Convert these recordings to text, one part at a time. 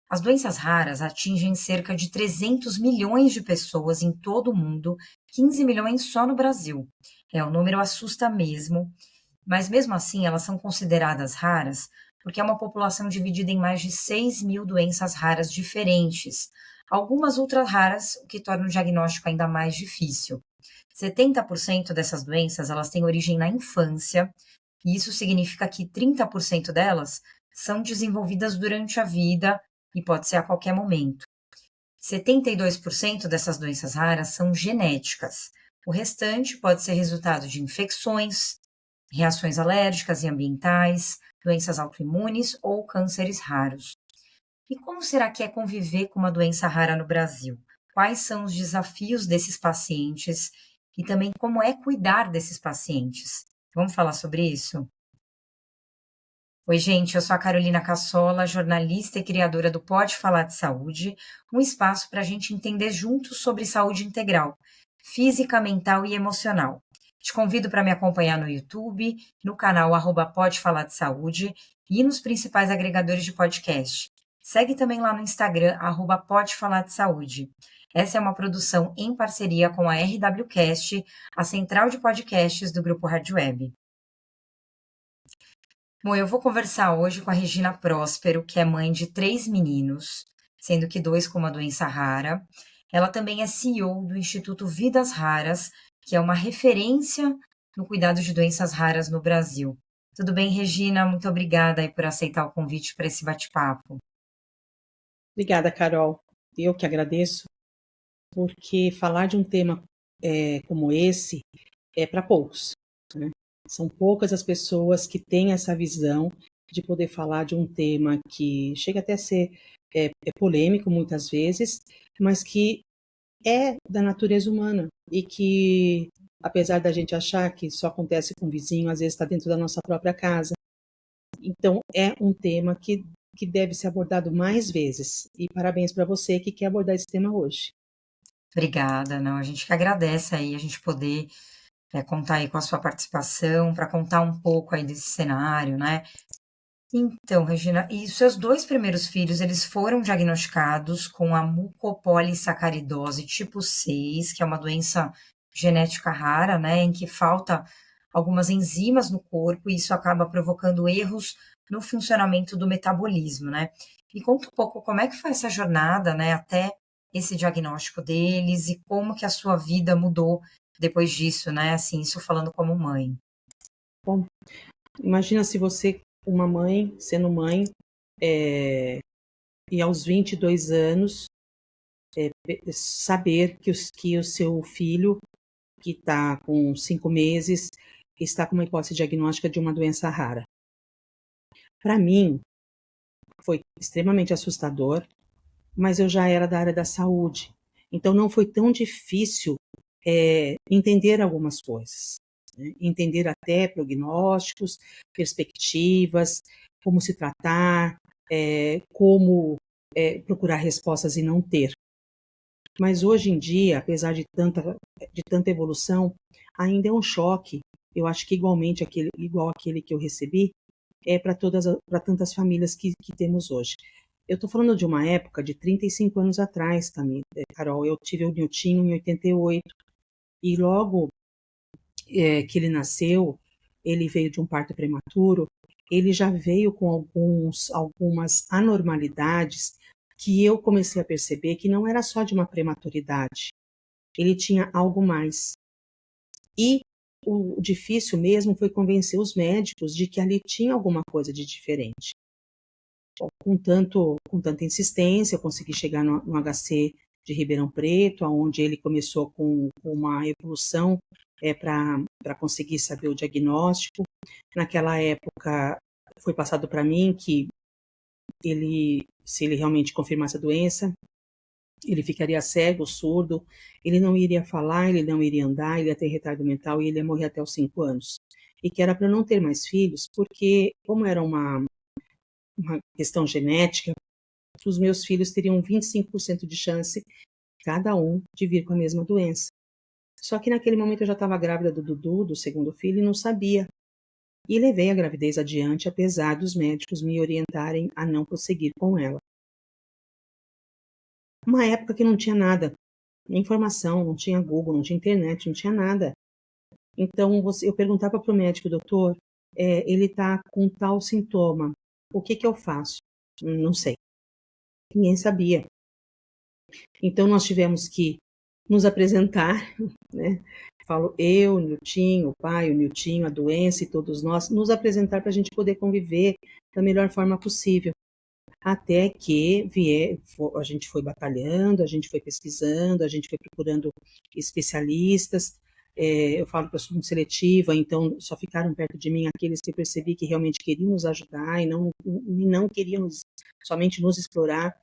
As doenças raras atingem cerca de 300 milhões de pessoas em todo o mundo, 15 milhões só no Brasil. O número assusta mesmo, mas mesmo assim elas são consideradas raras porque é uma população dividida em mais de 6 mil doenças raras diferentes. Algumas ultra raras, o que torna o diagnóstico ainda mais difícil. 70% dessas doenças elas têm origem na infância, e isso significa que 30% delas são desenvolvidas durante a vida e pode ser a qualquer momento. 72% dessas doenças raras são genéticas. O restante pode ser resultado de infecções, reações alérgicas e ambientais, doenças autoimunes ou cânceres raros. E como será que é conviver com uma doença rara no Brasil? Quais são os desafios desses pacientes e também como é cuidar desses pacientes? Vamos falar sobre isso? Oi, gente, eu sou a Carolina Cassola, jornalista e criadora do Pode Falar de Saúde, um espaço para a gente entender juntos sobre saúde integral, física, mental e emocional. Te convido para me acompanhar no YouTube, no canal Pode Falar de Saúde e nos principais agregadores de podcast. Segue também lá no Instagram, Pode Falar de Saúde. Essa é uma produção em parceria com a RWCast, a central de podcasts do Grupo Rádio Web. Bom, eu vou conversar hoje com a Regina Próspero, que é mãe de 3 meninos, sendo que 2 com uma doença rara. Ela também é CEO do Instituto Vidas Raras, que é uma referência no cuidado de doenças raras no Brasil. Tudo bem, Regina? Muito obrigada aí por aceitar o convite para esse bate-papo. Obrigada, Carol. Eu que agradeço, porque falar de um tema como esse é para poucos, né? São poucas as pessoas que têm essa visão de poder falar de um tema que chega até a ser polêmico muitas vezes, mas que é da natureza humana e que, apesar da gente achar que só acontece com o vizinho, às vezes está dentro da nossa própria casa. Então, é um tema que deve ser abordado mais vezes. E parabéns para você que quer abordar esse tema hoje. Obrigada, não, a gente que agradece aí a gente poder contar aí com a sua participação, para contar um pouco aí desse cenário, né? Então, Regina, e os seus 2 primeiros filhos, eles foram diagnosticados com a mucopolissacaridose tipo 6, que é uma doença genética rara, né, em que falta algumas enzimas no corpo e isso acaba provocando erros no funcionamento do metabolismo, né? Me conta um pouco como é que foi essa jornada, né, até esse diagnóstico deles e como que a sua vida mudou depois disso, né? Assim, isso falando como mãe. Bom, imagina se você, uma mãe, sendo mãe, e aos 22 anos, saber que o seu filho, que está com 5 meses, está com uma hipótese diagnóstica de uma doença rara. Para mim, foi extremamente assustador, mas eu já era da área da saúde, então não foi tão difícil entender algumas coisas, né? Entender até prognósticos, perspectivas, como se tratar, como procurar respostas e não ter. Mas hoje em dia, apesar de tanta evolução, ainda é um choque. Eu acho que igual aquele que eu recebi, para tantas famílias que temos hoje. Eu estou falando de uma época de 35 anos atrás, também, Carol. Eu tive o Niltinho em 88 e logo que ele nasceu, ele veio de um parto prematuro, ele já veio com algumas anormalidades que eu comecei a perceber que não era só de uma prematuridade, ele tinha algo mais. E o difícil mesmo foi convencer os médicos de que ali tinha alguma coisa de diferente. Com tanta insistência, eu consegui chegar no HC de Ribeirão Preto, onde ele começou com uma evolução para conseguir saber o diagnóstico. Naquela época, foi passado para mim que se ele realmente confirmasse a doença, ele ficaria cego, surdo, ele não iria falar, ele não iria andar, ele ia ter retardo mental e ele ia morrer até os 5 anos. E que era para não ter mais filhos, porque como era uma questão genética, os meus filhos teriam 25% de chance, cada um, de vir com a mesma doença. Só que naquele momento eu já estava grávida do Dudu, do segundo filho, e não sabia. E levei a gravidez adiante, apesar dos médicos me orientarem a não prosseguir com ela. uma época que não tinha nada, informação, não tinha Google, não tinha internet, não tinha nada. Então, eu perguntava para o médico, doutor, ele está com tal sintoma, o que eu faço? Não sei. Ninguém sabia. Então, nós tivemos que nos apresentar, né? Falo eu, o Niltinho, o pai, o Niltinho, a doença e todos nós, nos apresentar para a gente poder conviver da melhor forma possível. Até que a gente foi batalhando, a gente foi pesquisando, a gente foi procurando especialistas. Eu falo que eu sou muito seletiva, então só ficaram perto de mim aqueles que eu percebi que realmente queriam nos ajudar e não queriam somente nos explorar.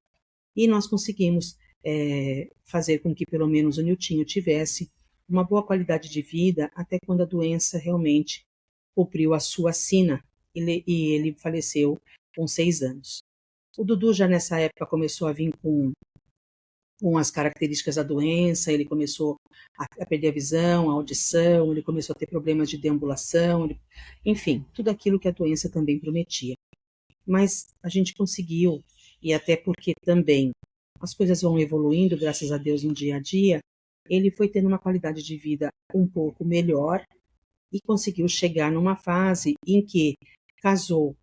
E nós conseguimos fazer com que pelo menos o Niltinho tivesse uma boa qualidade de vida até quando a doença realmente cumpriu a sua sina e ele faleceu com 6 anos. O Dudu já nessa época começou a vir com as características da doença, ele começou a perder a visão, a audição, ele começou a ter problemas de deambulação, enfim, tudo aquilo que a doença também prometia. Mas a gente conseguiu, e até porque também as coisas vão evoluindo, graças a Deus, no dia a dia, ele foi tendo uma qualidade de vida um pouco melhor e conseguiu chegar numa fase em que casou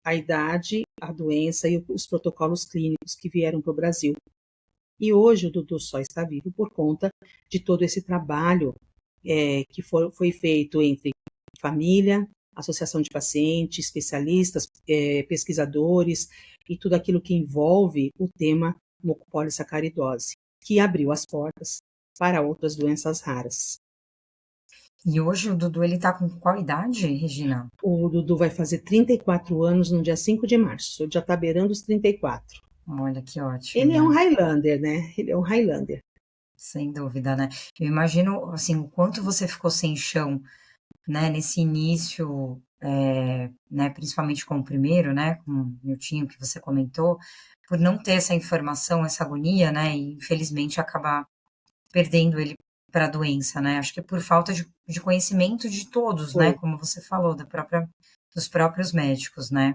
a idade, a doença e os protocolos clínicos que vieram para o Brasil. E hoje o Dudu só está vivo por conta de todo esse trabalho que foi feito entre família, associação de pacientes, especialistas, pesquisadores e tudo aquilo que envolve o tema mucopolissacaridose, que abriu as portas para outras doenças raras. E hoje o Dudu, ele tá com qual idade, Regina? O Dudu vai fazer 34 anos no dia 5 de março, já está beirando os 34. Olha que ótimo, Ele é um né? Highlander, né? Ele é um Highlander. Sem dúvida, né? Eu imagino, assim, o quanto você ficou sem chão, né, nesse início, né, principalmente com o primeiro, né, com o Niltinho que você comentou, por não ter essa informação, essa agonia, né, e infelizmente acabar perdendo ele para a doença, né? Acho que por falta de conhecimento de todos, né, Foi, como você falou, dos próprios médicos, né?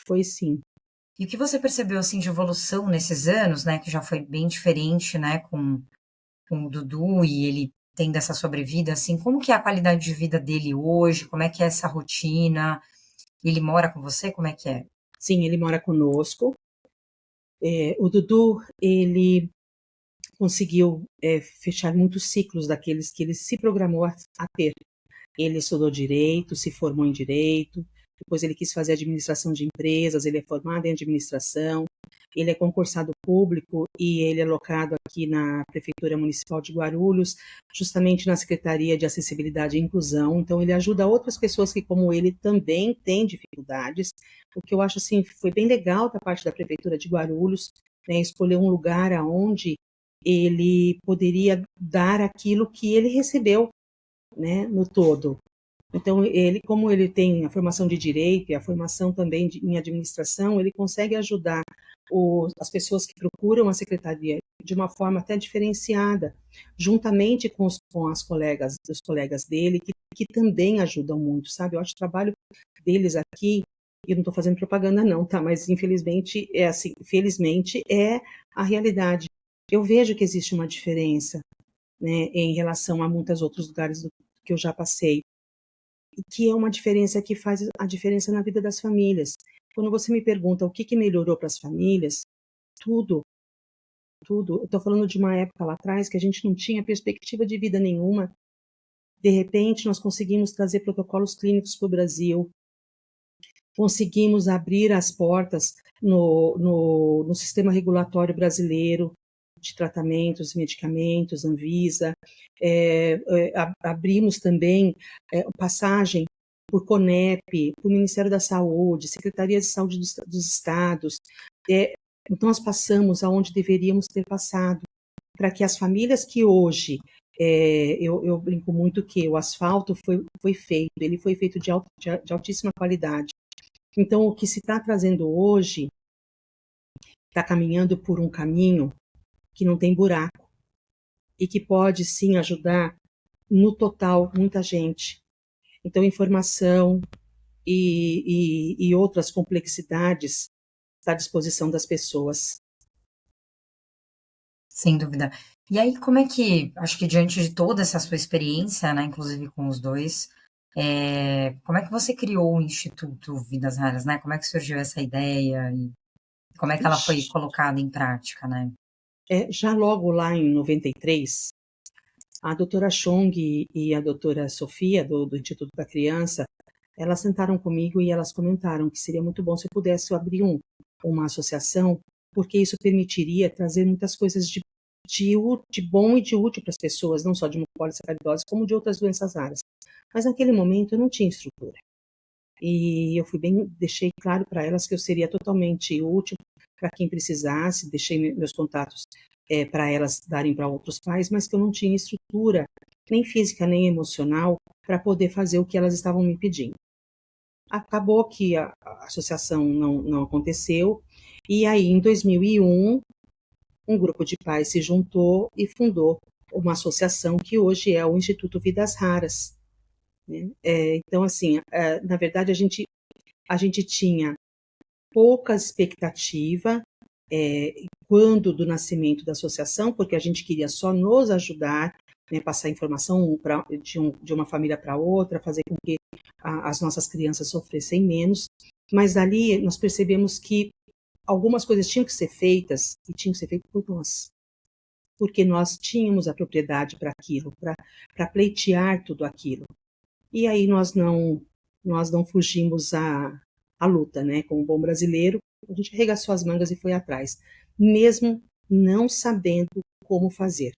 foi sim. E o que você percebeu, assim, de evolução nesses anos, né, que já foi bem diferente, né, com o Dudu e ele tendo essa sobrevida, assim, como que é a qualidade de vida dele hoje? Como é que é essa rotina? Ele mora com você? Como é que é? Sim, ele mora conosco. O Dudu, ele conseguiu fechar muitos ciclos daqueles que ele se programou a ter. Ele estudou direito, se formou em direito, depois ele quis fazer administração de empresas, ele é formado em administração, ele é concursado público e ele é locado aqui na Prefeitura Municipal de Guarulhos, justamente na Secretaria de Acessibilidade e Inclusão. Então, ele ajuda outras pessoas que, como ele, também têm dificuldades. O que eu acho, assim, foi bem legal da parte da Prefeitura de Guarulhos, né, escolher um lugar aonde ele poderia dar aquilo que ele recebeu, né, no todo. Então, ele, como ele tem a formação de direito e a formação também em administração, ele consegue ajudar as pessoas que procuram a secretaria de uma forma até diferenciada, juntamente os colegas dele, que também ajudam muito, sabe? Eu acho o trabalho deles aqui, eu não estou fazendo propaganda não, tá? Mas infelizmente é assim, felizmente é a realidade. Eu vejo que existe uma diferença, né, em relação a muitos outros lugares que eu já passei, e que é uma diferença que faz a diferença na vida das famílias. Quando você me pergunta o que melhorou para as famílias, tudo, tudo. Eu estou falando de uma época lá atrás que a gente não tinha perspectiva de vida nenhuma. De repente, nós conseguimos trazer protocolos clínicos para o Brasil, conseguimos abrir as portas no sistema regulatório brasileiro de tratamentos, medicamentos, Anvisa, abrimos também passagem por CONEP, por Ministério da Saúde, Secretaria de Saúde dos Estados. Então, nós passamos aonde deveríamos ter passado, para que as famílias que hoje, eu brinco muito que o asfalto foi feito, ele foi feito de altíssima qualidade. Então, o que se está trazendo hoje está caminhando por um caminho que não tem buraco e que pode sim ajudar no total muita gente. Então, informação e outras complexidades está à disposição das pessoas. Sem dúvida. E aí, como é que, acho que diante de toda essa sua experiência, né, inclusive com os dois, como é que você criou o Instituto Vidas Raras, né? Como é que surgiu essa ideia e como é que ela foi colocada em prática, né? Já logo lá em 93, a doutora Chong e a doutora Sofia, do Instituto da Criança, elas sentaram comigo e elas comentaram que seria muito bom se eu pudesse abrir uma associação, porque isso permitiria trazer muitas coisas de bom e de útil para as pessoas, não só de mucopolissacaridose, como de outras doenças raras. Mas naquele momento eu não tinha estrutura. E eu deixei claro para elas que eu seria totalmente útil para quem precisasse, deixei meus contatos para elas darem para outros pais, mas que eu não tinha estrutura, nem física, nem emocional, para poder fazer o que elas estavam me pedindo. Acabou que a associação não aconteceu, e aí em 2001, um grupo de pais se juntou e fundou uma associação que hoje é o Instituto Vidas Raras, né? Então, assim, na verdade, a gente tinha pouca expectativa quando do nascimento da associação, porque a gente queria só nos ajudar, né, passar informação de uma família para outra, fazer com que as nossas crianças sofressem menos. Mas dali nós percebemos que algumas coisas tinham que ser feitas e tinham que ser feitas por nós, porque nós tínhamos a propriedade para aquilo, para pleitear tudo aquilo. E aí nós não fugimos à luta, né? Como um bom brasileiro, a gente arregaçou as mangas e foi atrás, mesmo não sabendo como fazer.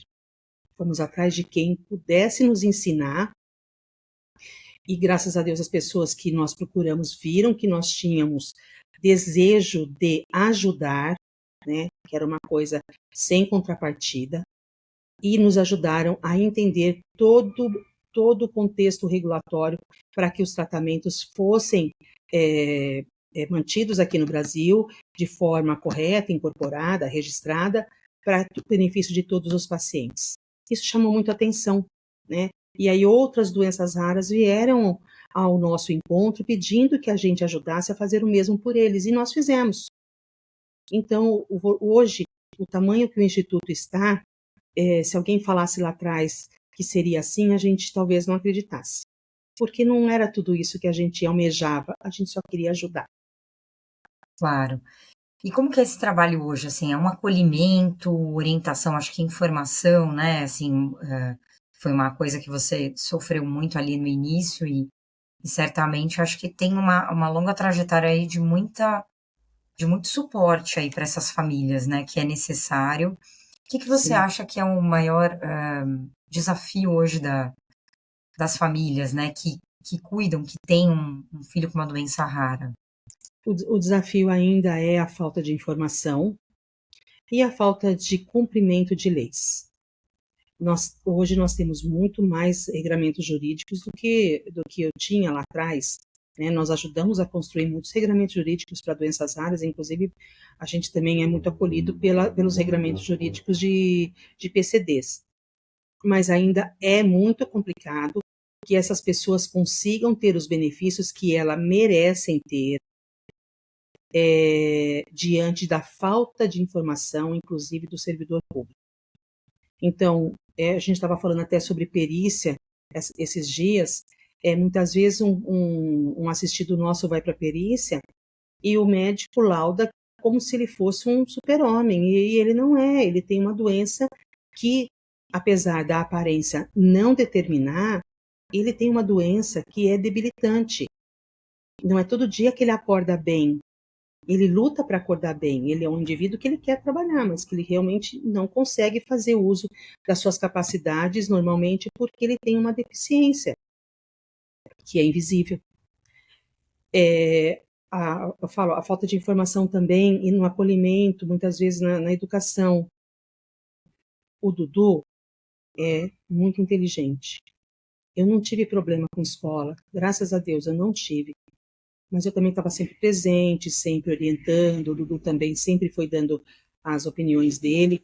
Fomos atrás de quem pudesse nos ensinar, e graças a Deus as pessoas que nós procuramos viram que nós tínhamos desejo de ajudar, né? Que era uma coisa sem contrapartida, e nos ajudaram a entender todo o contexto regulatório para que os tratamentos fossem mantidos aqui no Brasil de forma correta, incorporada, registrada, para o benefício de todos os pacientes. Isso chamou muito atenção, né? E aí outras doenças raras vieram ao nosso encontro pedindo que a gente ajudasse a fazer o mesmo por eles, e nós fizemos. Então, hoje, o tamanho que o Instituto está, se alguém falasse lá atrás que seria assim, a gente talvez não acreditasse. Porque não era tudo isso que a gente almejava, a gente só queria ajudar. Claro. E como que é esse trabalho hoje, assim, é um acolhimento, orientação, acho que informação, né, assim, foi uma coisa que você sofreu muito ali no início e certamente acho que tem uma longa trajetória aí de muito suporte aí para essas famílias, né, que é necessário. O que você Sim. acha que é o maior, desafio hoje das famílias, né, que cuidam, que têm um filho com uma doença rara? O desafio ainda é a falta de informação e a falta de cumprimento de leis. Hoje nós temos muito mais regramentos jurídicos do que eu tinha lá atrás, né? Nós ajudamos a construir muitos regramentos jurídicos para doenças raras, inclusive a gente também é muito acolhido pelos regramentos jurídicos de PCDs. Mas ainda é muito complicado que essas pessoas consigam ter os benefícios que elas merecem ter, diante da falta de informação, inclusive do servidor público. Então, a gente estava falando até sobre perícia esses dias. Muitas vezes um assistido nosso vai para a perícia e o médico lauda como se ele fosse um super-homem, e ele não é. Ele tem uma doença que, apesar da aparência não determinar, ele tem uma doença que é debilitante. Não é todo dia que ele acorda bem. Ele luta para acordar bem. Ele é um indivíduo que ele quer trabalhar, mas que ele realmente não consegue fazer uso das suas capacidades normalmente porque ele tem uma deficiência que é invisível. Eu falo, a falta de informação também e no acolhimento, muitas vezes na educação. O Dudu é muito inteligente. Eu não tive problema com escola, graças a Deus eu não tive. Mas eu também estava sempre presente, sempre orientando, o Dudu também sempre foi dando as opiniões dele,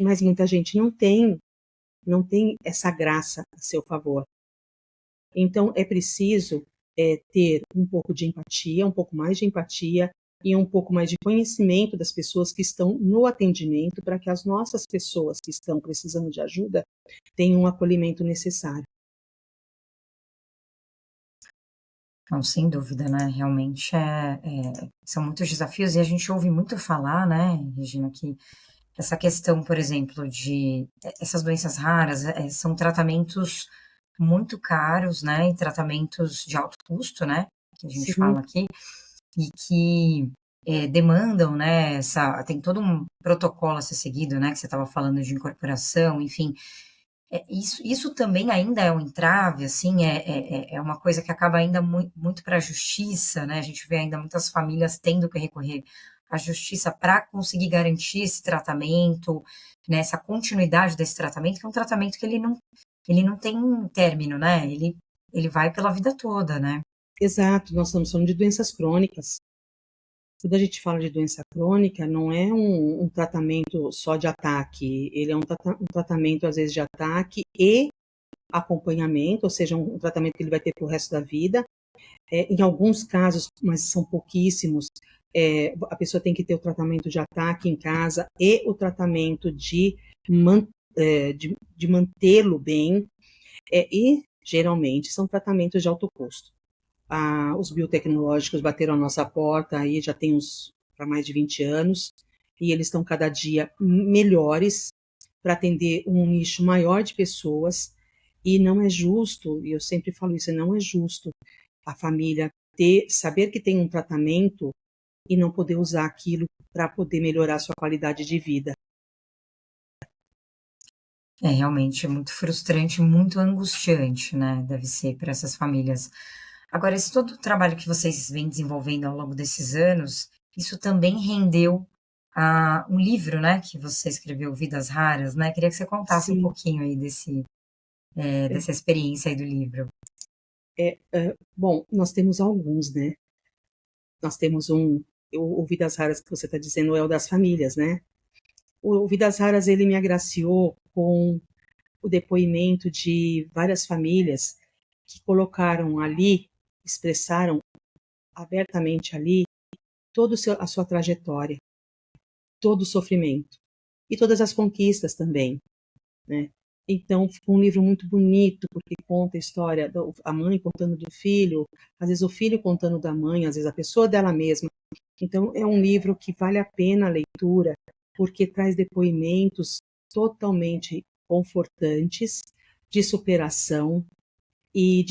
mas muita gente não tem essa graça a seu favor. Então é preciso ter um pouco de empatia, um pouco mais de empatia, e um pouco mais de conhecimento das pessoas que estão no atendimento, para que as nossas pessoas que estão precisando de ajuda tenham o acolhimento necessário. Não, sem dúvida, né? Realmente são muitos desafios e a gente ouve muito falar, né, Regina, que essa questão, por exemplo, de essas doenças raras são tratamentos muito caros, né, e tratamentos de alto custo, né, que a gente Sim, fala aqui, e que demandam, né, tem todo um protocolo a ser seguido, né, que você estava falando de incorporação, enfim, isso também ainda é um entrave, assim, é uma coisa que acaba ainda muito para a justiça, né? A gente vê ainda muitas famílias tendo que recorrer à justiça para conseguir garantir esse tratamento, né? Essa continuidade desse tratamento, que é um tratamento que ele não tem término, né? Ele vai pela vida toda, né? exato, nós estamos falando de doenças crônicas. Quando a gente fala de doença crônica, não é um tratamento só de ataque, ele é um tratamento, às vezes, de ataque e acompanhamento, ou seja, um tratamento que ele vai ter para o resto da vida. Em alguns casos, mas são pouquíssimos, a pessoa tem que ter o tratamento de ataque em casa e o tratamento de mantê-lo bem, e geralmente são tratamentos de alto custo. Os biotecnológicos bateram a nossa porta aí já tem uns para mais de 20 anos, e eles estão cada dia melhores para atender um nicho maior de pessoas, e não é justo, e eu sempre falo isso, não é justo a família saber que tem um tratamento e não poder usar aquilo para poder melhorar a sua qualidade de vida. É realmente muito frustrante, muito angustiante, né? Deve ser para essas famílias. Agora, esse todo o trabalho que vocês vêm desenvolvendo ao longo desses anos, isso também rendeu um livro, né, que você escreveu, Vidas Raras, né? Queria que você contasse um Sim, pouquinho aí dessa experiência aí do livro. bom, nós temos alguns, né? Nós temos o Vidas Raras que você está dizendo é o das famílias, né? O Vidas Raras, ele me agraciou com o depoimento de várias famílias que colocaram ali, expressaram abertamente ali toda a sua trajetória, todo o sofrimento e todas as conquistas também, né? Então, ficou um livro muito bonito, porque conta a história da mãe contando do filho, às vezes o filho contando da mãe, às vezes a pessoa dela mesma. Então, é um livro que vale a pena a leitura, porque traz depoimentos totalmente confortantes, de superação e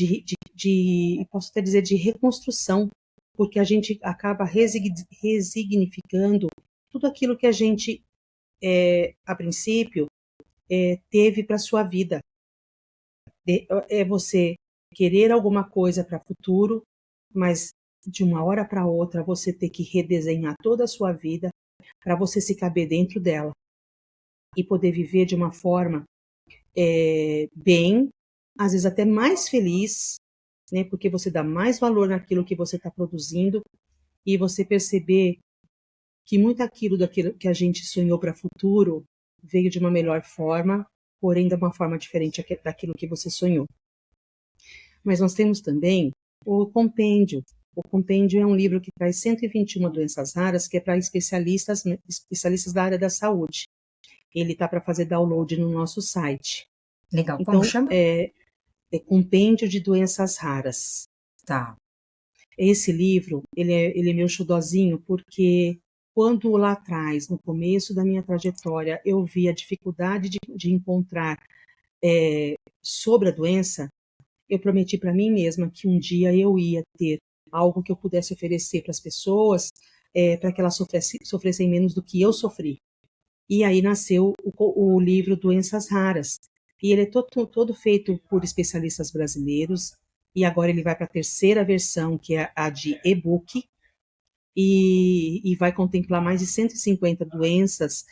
posso até dizer, de reconstrução, porque a gente acaba resignificando tudo aquilo que a gente, a princípio, teve para sua vida. É você querer alguma coisa para o futuro, mas de uma hora para outra você ter que redesenhar toda a sua vida para você se caber dentro dela e poder viver de uma forma bem, às vezes até mais feliz, né? Porque você dá mais valor naquilo que você está produzindo e você perceber que muito daquilo que a gente sonhou para o futuro veio de uma melhor forma, porém de uma forma diferente daquilo que você sonhou. Mas nós temos também o compêndio. O compêndio é um livro que traz 121 doenças raras, que é para especialistas da área da saúde. Ele está para fazer download no nosso site. Legal. Como Então, chama? compêndio de doenças raras. Tá. Esse livro, ele é meu xudozinho, porque quando lá atrás, no começo da minha trajetória, eu vi a dificuldade de encontrar sobre a doença, eu prometi para mim mesma que um dia eu ia ter algo que eu pudesse oferecer para as pessoas, para que elas sofressem menos do que eu sofri. E aí nasceu o livro Doenças Raras. E ele é todo feito por especialistas brasileiros. E agora ele vai para a terceira versão, que é a de e-book. E vai contemplar mais de 150 doenças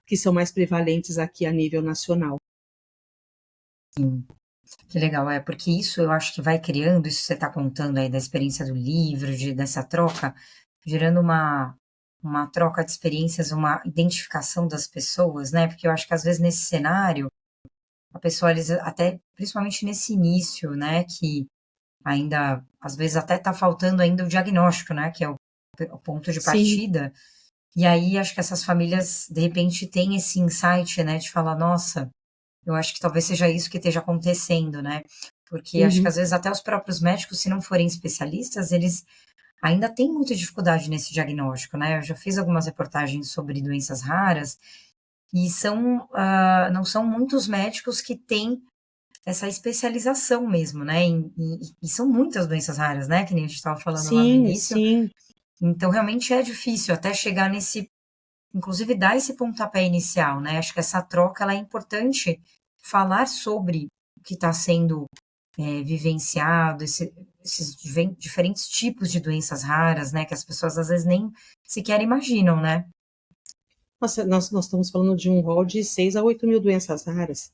que são mais prevalentes aqui a nível nacional. Sim. Que legal, porque isso eu acho que vai criando, isso que você está contando aí da experiência do livro, dessa troca, gerando uma troca de experiências, uma identificação das pessoas, né? Porque eu acho que às vezes nesse cenário, a pessoa, eles até, principalmente nesse início, né, que ainda, às vezes até está faltando ainda o diagnóstico, né, que é o o ponto de Sim, partida. E aí acho que essas famílias, de repente, têm esse insight, né, de falar: "Nossa, eu acho que talvez seja isso que esteja acontecendo", né. Porque acho que uhum, às vezes até os próprios médicos, se não forem especialistas, eles ainda têm muita dificuldade nesse diagnóstico, né. Eu já fiz algumas reportagens sobre doenças raras e não são muitos médicos que têm essa especialização mesmo, né, e são muitas doenças raras, né, que nem a gente estava falando lá no sim, início. sim, Então realmente é difícil até chegar nesse, inclusive dar esse pontapé inicial, né, acho que essa troca ela é importante, falar sobre o que está sendo, vivenciado, esses diferentes tipos de doenças raras, né, que as pessoas às vezes nem sequer imaginam, né. nossa, nós estamos falando de um rol de 6 a 8 mil doenças raras.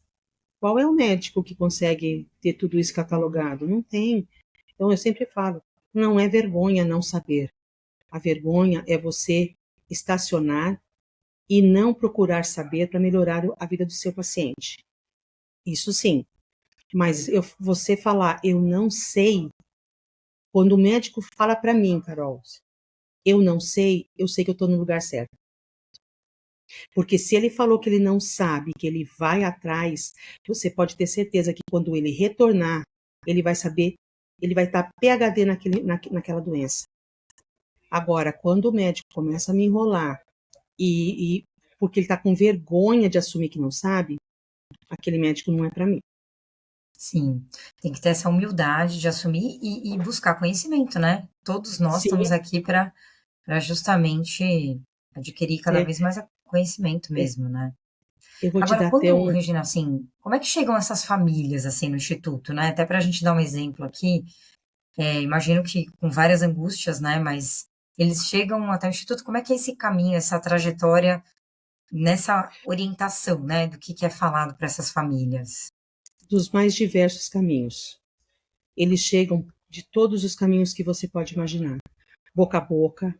Qual é o médico que consegue ter tudo isso catalogado? Não tem. Então eu sempre falo, não é vergonha não saber. A vergonha é você estacionar e não procurar saber para melhorar a vida do seu paciente. Isso sim. Mas você falar, eu não sei, quando o médico fala para mim, Carol, eu sei que eu estou no lugar certo. Porque se ele falou que ele não sabe, que ele vai atrás, você pode ter certeza que quando ele retornar, ele vai saber, ele vai estar PhD naquela doença. Agora, quando o médico começa a me enrolar e porque ele está com vergonha de assumir que não sabe, aquele médico não é para mim. Sim, tem que ter essa humildade de assumir e buscar conhecimento, né. Todos nós Sim, estamos aqui para justamente adquirir cada é, vez mais conhecimento é. mesmo, né. Eu vou te Agora dar até quando, um. Regina, assim, como é que chegam essas famílias, assim, no instituto, né, até para a gente dar um exemplo aqui, imagino que com várias angústias, né, mas eles chegam até o instituto, como é que é esse caminho, essa trajetória nessa orientação, né, do que é falado para essas famílias? Dos mais diversos caminhos. Eles chegam de todos os caminhos que você pode imaginar. Boca a boca,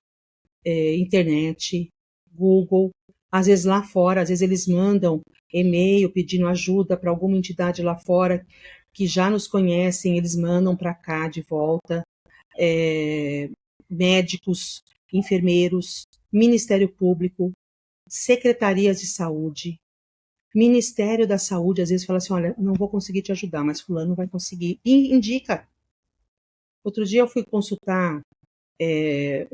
internet, Google, às vezes lá fora, às vezes eles mandam e-mail pedindo ajuda para alguma entidade lá fora que já nos conhecem, eles mandam para cá de volta, é, médicos, enfermeiros, Ministério Público, secretarias de saúde, Ministério da Saúde, às vezes fala assim, olha, não vou conseguir te ajudar, mas fulano vai conseguir, e indica. Outro dia eu fui consultar,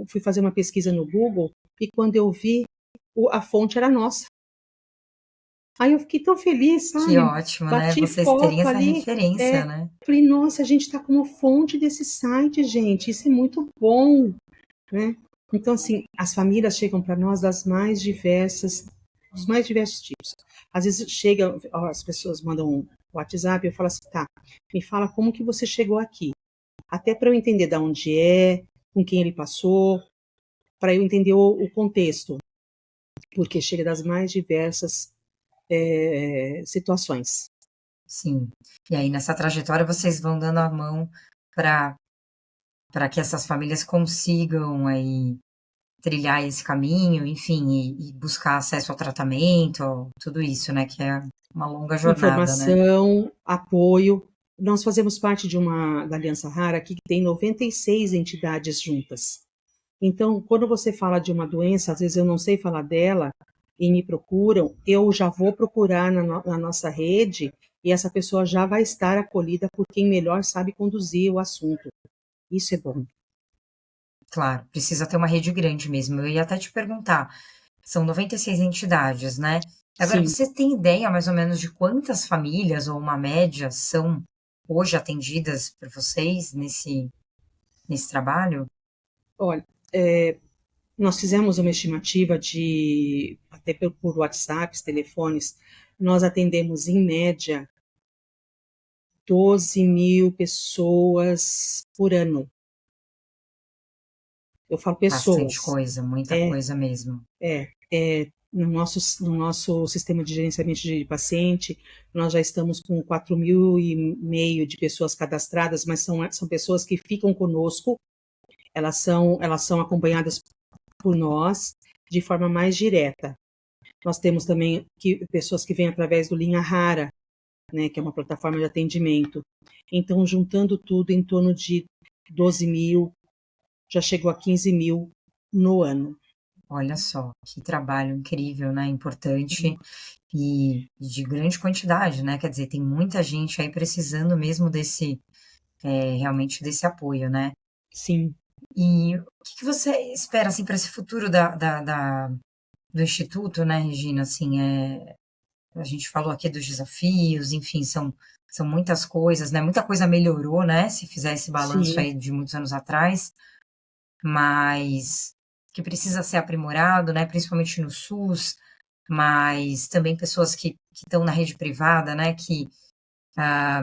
fui fazer uma pesquisa no Google, e quando eu vi, a fonte era nossa. Aí eu fiquei tão feliz, Que sabe? ótimo, né, Bati vocês terem foto essa ali, referência, né. falei, nossa, a gente está como fonte desse site, gente, isso é muito bom, né? Então, assim, as famílias chegam para nós dos mais diversos tipos. Às vezes chega, as pessoas mandam um WhatsApp, eu falo assim, tá, me fala como que você chegou aqui, até para eu entender de onde é, com quem ele passou, para eu entender o contexto, porque chega das mais diversas situações. Sim. E aí nessa trajetória vocês vão dando a mão para que essas famílias consigam aí trilhar esse caminho, enfim, e buscar acesso ao tratamento, tudo isso, né, que é uma longa jornada, né. Informação, apoio. Nós fazemos parte da Aliança Rara aqui, que tem 96 entidades juntas. Então, quando você fala de uma doença, às vezes eu não sei falar dela e me procuram, eu já vou procurar na nossa rede e essa pessoa já vai estar acolhida por quem melhor sabe conduzir o assunto. Isso é bom. Claro, precisa ter uma rede grande mesmo. Eu ia até te perguntar, são 96 entidades, né. Agora Sim, você tem ideia mais ou menos de quantas famílias ou uma média são hoje atendidas por vocês nesse trabalho? olha, nós fizemos uma estimativa de, até por WhatsApps, telefones, nós atendemos em média 12 mil pessoas por ano. Eu falo Bastante pessoas. coisa, muita É, coisa mesmo. no nosso sistema de gerenciamento de paciente, nós já estamos com 4.500 de pessoas cadastradas, mas são pessoas que ficam conosco, elas são acompanhadas por nós de forma mais direta. Nós temos também pessoas que vêm através do Linha Rara, né, que é uma plataforma de atendimento. Então, juntando tudo, em torno de 12 mil, já chegou a 15 mil no ano. Olha só, que trabalho incrível, né, importante e de grande quantidade, né, quer dizer, tem muita gente aí precisando mesmo desse, realmente desse apoio, né. Sim, E o que você espera, assim, para esse futuro do instituto, né, Regina, assim, a gente falou aqui dos desafios, enfim, são muitas coisas, né, muita coisa melhorou, né, se fizer esse balanço sim, aí de muitos anos atrás, mas que precisa ser aprimorado, né, principalmente no SUS, mas também pessoas que estão na rede privada, né, que,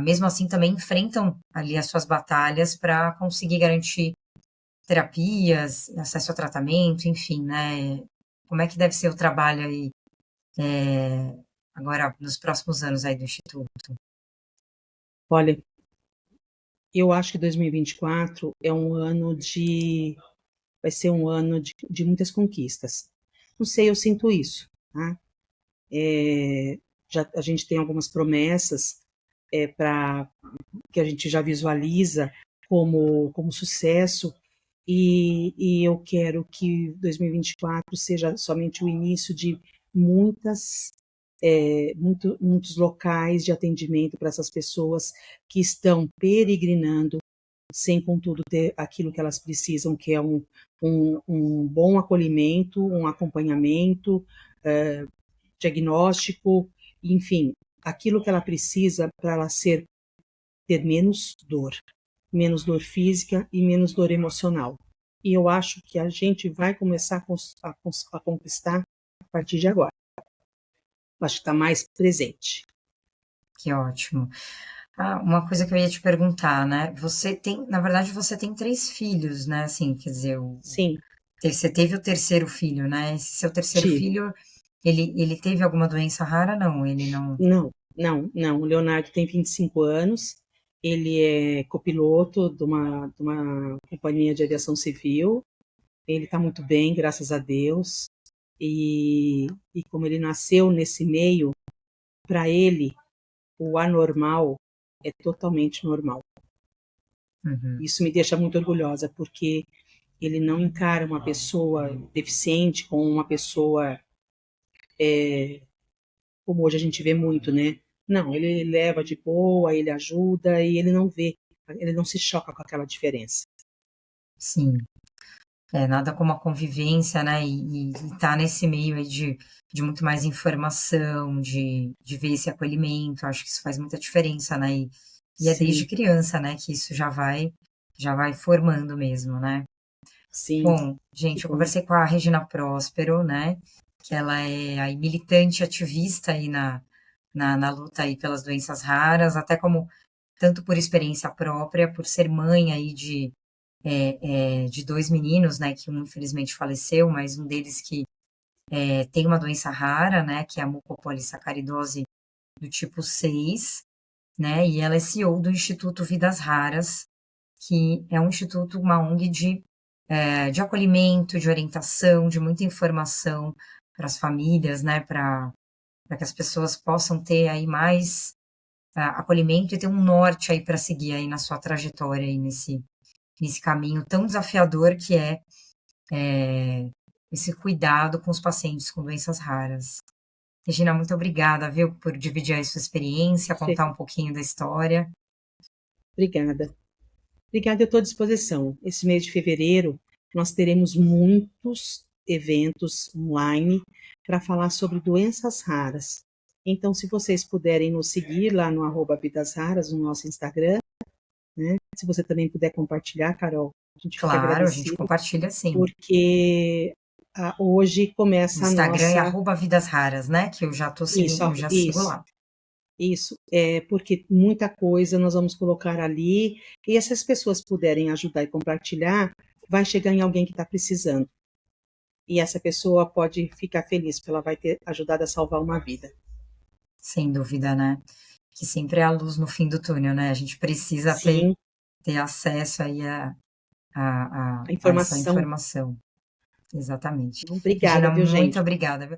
mesmo assim também enfrentam ali as suas batalhas para conseguir garantir terapias, acesso a tratamento, enfim, né. Como é que deve ser o trabalho aí, agora nos próximos anos aí do instituto? olha, eu acho que 2024 é um ano de vai ser um ano de muitas conquistas. Não sei, eu sinto isso, tá? Já a gente tem algumas promessas, pra que a gente já visualiza como sucesso, e eu quero que 2024 seja somente o início de muitas muitos locais de atendimento para essas pessoas que estão peregrinando sem, contudo, ter aquilo que elas precisam, que é um bom acolhimento, um acompanhamento, diagnóstico, enfim, aquilo que ela precisa para ela ter menos dor física e menos dor emocional. E eu acho que a gente vai começar a conquistar a partir de agora. Eu acho que está mais presente. Que ótimo. Ah, uma coisa que eu ia te perguntar, né, você tem na verdade você tem 3 filhos, né, assim, quer dizer, Sim, você teve o terceiro filho, né, esse seu terceiro tive. filho, ele teve alguma doença rara? Não, ele não. Não, não, não. O Leonardo tem 25 anos, ele é copiloto de uma companhia de aviação civil, ele está muito bem, graças a Deus, e como ele nasceu nesse meio, para ele, o anormal é totalmente normal. Uhum. Isso me deixa muito orgulhosa, porque ele não encara uma pessoa deficiente como uma pessoa como hoje a gente vê muito, né? Não, ele leva de boa, ele ajuda e ele não vê, ele não se choca com aquela diferença. Sim. É, nada como a convivência, né, e tá nesse meio aí de muito mais informação, de ver esse acolhimento, acho que isso faz muita diferença, né, e é desde Sim, criança, né, que isso já vai formando mesmo, né. sim, Bom, que gente, eu bom. conversei com a Regina Próspero, né, que ela é aí militante ativista aí na luta aí pelas doenças raras, até como tanto por experiência própria, por ser mãe aí de 2 meninos, né, que um infelizmente faleceu, mas um deles que, tem uma doença rara, né, que é a mucopolissacaridose do tipo 6, né, e ela é CEO do Instituto Vidas Raras, que é um instituto, uma ONG de acolhimento, de orientação, de muita informação para as famílias, né, para que as pessoas possam ter aí mais, acolhimento e ter um norte aí para seguir aí na sua trajetória aí nesse caminho tão desafiador que é, esse cuidado com os pacientes com doenças raras. Regina, muito obrigada, viu, por dividir aí sua experiência, Você, contar um pouquinho da história. obrigada. Obrigada, eu estou à disposição. Esse mês de fevereiro, nós teremos muitos eventos online para falar sobre doenças raras. Então, se vocês puderem nos seguir lá no @Vidas Raras, no nosso Instagram, né? Se você também puder compartilhar, Carol, a gente fica Claro, a gente agradecido, compartilha sim. porque hoje O começa a Instagram é nossa. @vidasraras, né, que eu já tô Isso, seguindo, eu já sigo isso, lá. isso. É porque muita coisa nós vamos colocar ali, e se as pessoas puderem ajudar e compartilhar, vai chegar em alguém que está precisando. E essa pessoa pode ficar feliz, porque ela vai ter ajudado a salvar uma vida. Sem dúvida, né. Que sempre é a luz no fim do túnel, né, a gente precisa Sim, ter acesso aí a a essa informação. informação. Exatamente. Obrigada, Regina, viu, muito gente? obrigada, viu.